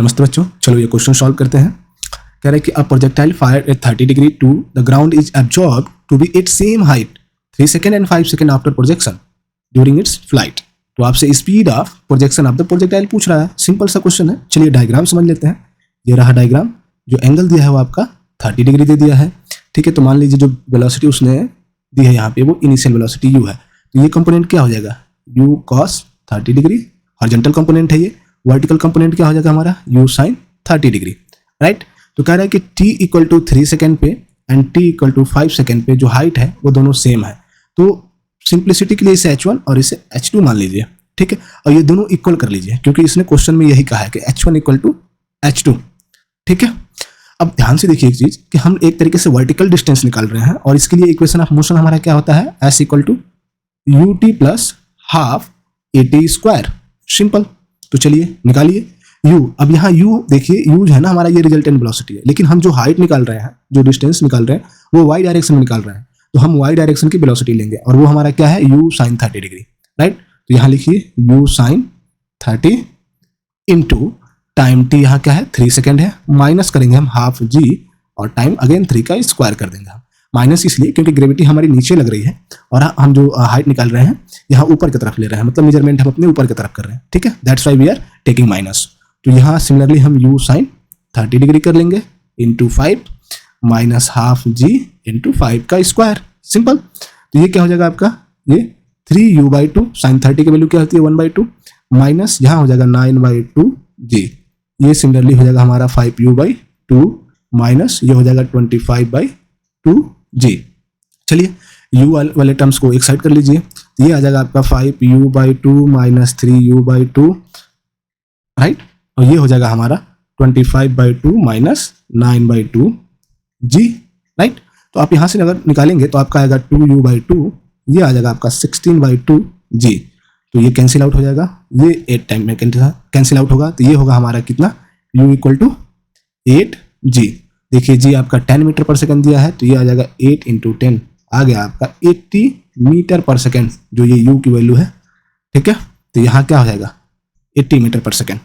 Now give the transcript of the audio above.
नमस्ते बच्चों, चलो ये क्वेश्चन सॉल्व करते हैं। कह रहे हैं कि a projectile fire at 30 degree to the ground is absorb to be it same height 3 second and 5 second after projection during its flight. तो आपसे speed of projection of the projectile पूछ रहा है। सिंपल सा क्वेश्चन है। चलिए diagram समझ लेते हैं। ये रहा डायग्राम। जो एंगल दिया है वो आपका 30 डिग्री दे दिया है, ठीक है। तो मान लीजिए जो वेलोसिटी उसने दी है यहाँ पे वो इनिशियल वेलोसिटी u है। तो ये कंपोनेंट क्या हो जाएगा, u cos 30 degree horizontal component है। ये वर्टिकल कंपोनेंट क्या हो जाएगा हमारा, u sin 30 डिग्री, राइट। तो कह रहा है कि t इक्वल टू 3 सेकेंड पे and t equal to 5 second पे जो हाइट है वो दोनों सेम है। तो सिंप्लिसिटी के लिए इसे h1 और इसे h2 मान लीजिए, ठीक है। और ये दोनों इक्वल कर लीजिए क्योंकि इसने क्वेश्चन में यही कहा है कि h1 इक्वल टू h2, ठीक है। अब ध्यान से देखिए एक चीज कि हम एक तरीके से वर्टिकल डिस्टेंस निकाल रहे हैं और इसके लिए इक्वेशन ऑफ मोशन हमारा क्या होता है, s equal to ut plus half at square. Simple. तो चलिए निकालिए u। अब यहाँ u देखिए, u है ना हमारा, ये रिजल्टेंट वेलोसिटी है, लेकिन हम जो हाइट निकाल रहे हैं, जो डिस्टेंस निकाल रहे हैं वो y डायरेक्शन में निकाल रहे हैं। तो हम y डायरेक्शन की वेलोसिटी लेंगे और वो हमारा क्या है, u sin 30 डिग्री, राइट। तो यहाँ लिखिए u sin 30 into time t यहाँ क्या है 3 सेकेंड है, माइनस करेंगे हम हाफ g और टाइम अगेन 3 का स्क्वायर कर देंगे हम। माइनस इसलिए क्योंकि ग्रेविटी हमारी नीचे लग रही है और हम जो हाइट निकाल रहे हैं यहाँ ऊपर की तरफ ले रहे हैं, मतलब मेजरमेंट हम अपने ऊपर की तरफ कर रहे हैं, ठीक है। That's why we are taking minus. तो यहाँ सिमिलरली हम u sin 30 डिग्री कर लेंगे into 5 minus half g into 5 का स्क्वायर। सिंपल। तो ये क्या हो जाएगा आपका, ये 3u/2 sin 30 की वैल्यू क्या होती है 1/2 माइनस यहाँ हो जाएगा 9/2g। ये सिमिलरली हो जाएगा हमारा 5u/2 माइनस ये हो जाएगा 25/2g। चलिए u वाले टर्म्स को एक साइड कर लीजिए। तो ये आ जाएगा आपका 5u/2 माइनस 3u/2, राइट। और ये हो जाएगा हमारा 25/2 माइनस 9/2g, राइट। तो आप यहाँ से अगर निकालेंगे तो आपका आएगा 2u/2, ये आ जाएगा आपका 16/2g। तो ये कैंसिल आउट हो जाएगा, ये 8 टाइम में कैंसिल आउट होगा। तो ये होगा हमारा कितना, u इक्वल टू 8g। देखिए g आपका 10 मीटर पर सेकंड दिया है, तो ये आ जाएगा 8 इंटू 10 आ गया आपका 80 मीटर पर सेकंड, जो ये u की वैल्यू है, ठीक है। तो यहाँ क्या हो जाएगा 80 मीटर पर सेकंड।